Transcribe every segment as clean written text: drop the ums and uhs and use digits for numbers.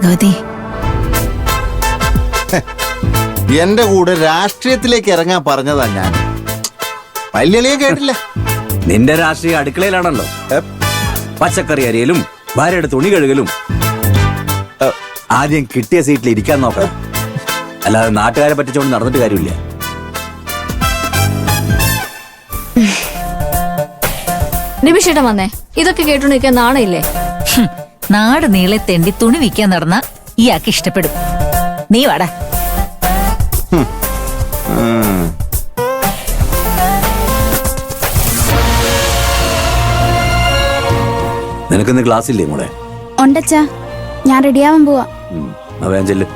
ഭഗവതി, എന്റെ കൂടെ രാഷ്ട്രീയത്തിലേക്ക് ഇറങ്ങാൻ പറഞ്ഞതാ ഞാൻ. വല്യളിയെ കേട്ടില്ല. നിന്റെ രാഷ്ട്രീയ അടുക്കളയിലാണല്ലോ. പച്ചക്കറി അരിയലും ഭാര്യയുടെ തുണി കഴുകലും. ആദ്യം കിട്ടിയ സീറ്റിൽ ഇരിക്കാൻ നോക്കണം, അല്ലാതെ നാട്ടുകാരെ പറ്റിച്ചോണ്ട് നടന്നിട്ട് കാര്യമില്ല. നിമിഷേട്ടൻ വന്നേ, ഇതൊക്കെ കേട്ടോണ്ടിരിക്കാൻ നാണയില്ലേ? നാട് നീളെ തെണ്ടി തുണി വിൽക്കാൻ നടന്ന ഇയാൾക്ക് ഇഷ്ടപ്പെടും. നീ വാടാ. നിനക്കിന്ന് ക്ലാസ് ഇല്ലേ മോളെ? ഉണ്ടച്ചാ, ഞാൻ റെഡിയാവാൻ പോവാ. വേഗം ചെല്ല്.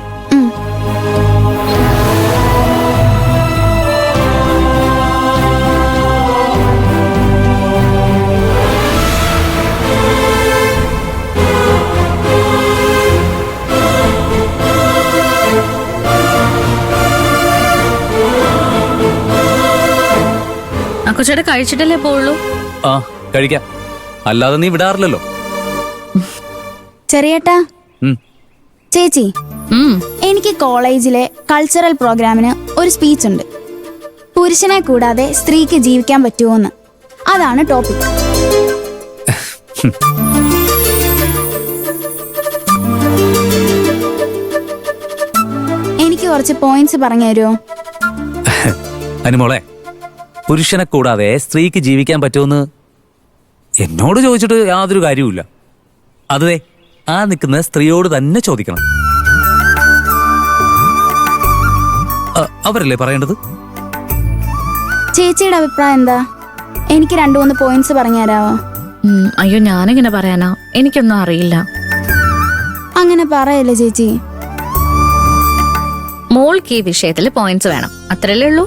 കൊച്ചേട്ട കഴിച്ചിട്ടല്ലേ പോവുള്ളൂ? ആ കഴിക്കാം, അല്ലാതെ നീ വിടാറില്ലല്ലോ. ചെറിയേട്ടാ, ചേച്ചി, എനിക്ക് കോളേജിലെ കൾച്ചറൽ പ്രോഗ്രാമിന് ഒരു സ്പീച്ച് ഉണ്ട്. പുരുഷനെ കൂടാതെ സ്ത്രീക്ക് ജീവിക്കാൻ പറ്റുമോന്ന്. അതാണ് ടോപ്പിക്. എനിക്ക് കുറച്ച് പോയിന്റ്സ് പറഞ്ഞു തരുമോ? അനുമോളെ, പുരുഷനെ കൂടാതെ സ്ത്രീക്ക് ജീവിക്കാൻ പറ്റുമെന്ന് എന്നോട് ചോദിച്ചിട്ട് യാതൊരു കാര്യവുമില്ല. അതെ, ആ നിൽക്കുന്ന സ്ത്രീയോട് തന്നെ ചോദിക്കണം. അവരല്ലേ പറയേണ്ടത്. ചേച്ചിയുടെ അഭിപ്രായം എന്താ? എനിക്ക് 2-3 പോയിന്റ്സ് പറഞ്ഞു തരാവോ? അയ്യോ, ഞാനെങ്ങനെ പറയാനാ, എനിക്കൊന്നും അറിയില്ല. അങ്ങനെ പറയല്ലേ ചേച്ചി. മോൾക്ക് ഈ വിഷയത്തിൽ പോയിന്റ്സ് വേണം, അത്രയല്ലേ ഉള്ളൂ.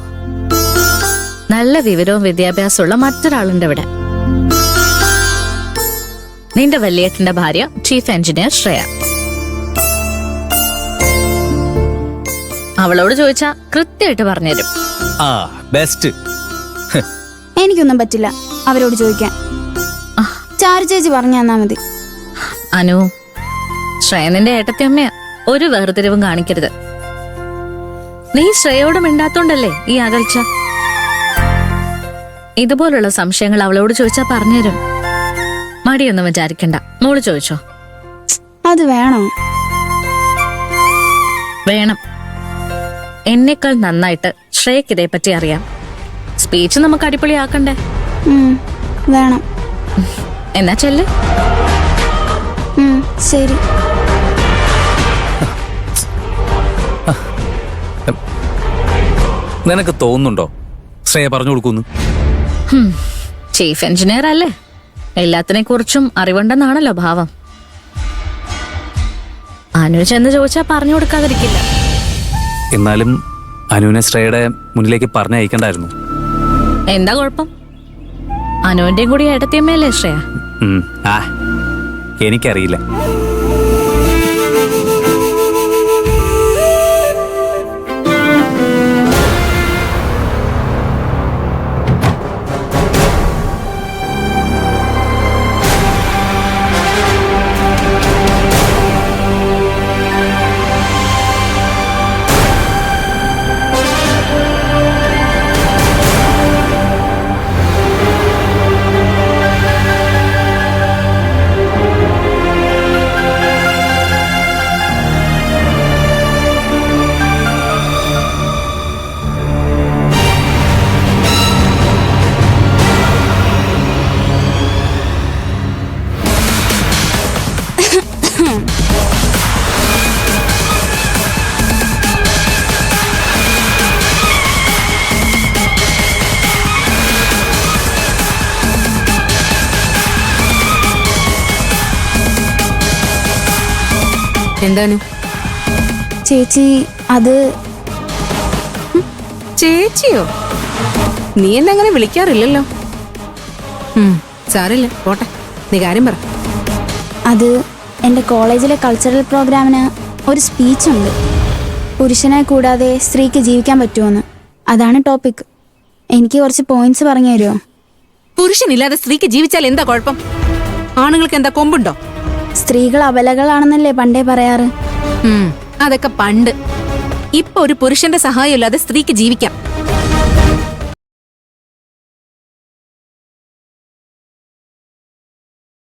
നല്ല വിവരവും വിദ്യാഭ്യാസമുള്ള മറ്റൊരാളുണ്ട് ഇവിടെ. നിന്റെ വല്യേട്ടന്റെ ഭാര്യ ചീഫ് എഞ്ചിനീയർ ശ്രേയ. അവളോട് ചോദിച്ചാ കൃത്യമായിട്ട് പറഞ്ഞുതരും. ആ ബെസ്റ്റ്. എനിക്കൊന്നും പറ്റില്ല അവരോട് ചോദിക്കാൻ. ചാരു ചേച്ചി പറഞ്ഞു തന്നാ മതി. അനു, ശ്രേയ നിന്റെ ഏട്ടത്തിയമ്മയാ, ഒരു വേർതിരിവും കാണിക്കരുത്. നീ ശ്രേയോട് മിണ്ടാത്തോണ്ടല്ലേ ഈ അകൽച്ച. ഇതുപോലുള്ള സംശയങ്ങൾ അവളോട് ചോദിച്ചാ പറഞ്ഞുതരും. മടിയൊന്നും വിചാരിക്കണ്ട, മോള് ചോദിച്ചോ. അത് വേണോ? വേണം. എന്നേക്കാൾ നന്നായിട്ട് ശ്രേയക്ക് ഇതേപ്പറ്റി അറിയാം. സ്പീച്ച് നമുക്ക് അടിപൊളിയാക്കണ്ടേ? വേണം. എന്നാ ചെല്ല്. ശരി. നിനക്ക് തോന്നുന്നുണ്ടോ ശ്രേയ പറഞ്ഞു കൊടുക്കുന്നു? ചീഫ് എഞ്ചിനീയർ അല്ലേ, എല്ലാത്തിനെ കുറിച്ചും അറിവുണ്ടെന്നാണല്ലോ ഭാവം. അനു ചെന്ന് ചോദിച്ചാ പറഞ്ഞു കൊടുക്കാതിരിക്കില്ല. എന്നാലും അനുവിനെ ശ്രേയയുടെ മുന്നിലേക്ക് പറഞ്ഞയക്കണ്ടായിരുന്നു. എന്താ കുഴപ്പം? അനുവിന്റെയും കൂടി ഏട്ടത്തിയമ്മയല്ലേ ശ്രേയ. എനിക്കറിയില്ല. എന്താണ് ചേച്ചി? അത് ചേച്ചിയോ? നീ എന്നെ അങ്ങനെ വിളിക്കാറില്ലല്ലോ. സാറില്ല, പോട്ടെ, നീ കാര്യം പറ. അത് എൻ്റെ കോളേജിലെ കൾച്ചറൽ പ്രോഗ്രാമിന് ഒരു സ്പീച്ച് ഉണ്ട്. പുരുഷനെ കൂടാതെ സ്ത്രീക്ക് ജീവിക്കാൻ പറ്റുമോന്ന്. അതാണ് ടോപ്പിക്. എനിക്ക് കുറച്ച് പോയിന്റ്സ് പറഞ്ഞു തരുമോ? പുരുഷനില്ലാതെ സ്ത്രീക്ക് ജീവിച്ചാൽ എന്താ കുഴപ്പം? ആണുങ്ങൾക്ക് എന്താ കൊമ്പുണ്ടോ? സ്ത്രീകൾ അബലകളാണെന്നല്ലേ പണ്ടേ പറയാറ്. അതൊക്കെ പണ്ട്. ഇപ്പൊ ഒരു പുരുഷന്റെ സഹായം ഇല്ലാതെ സ്ത്രീക്ക് ജീവിക്കാം.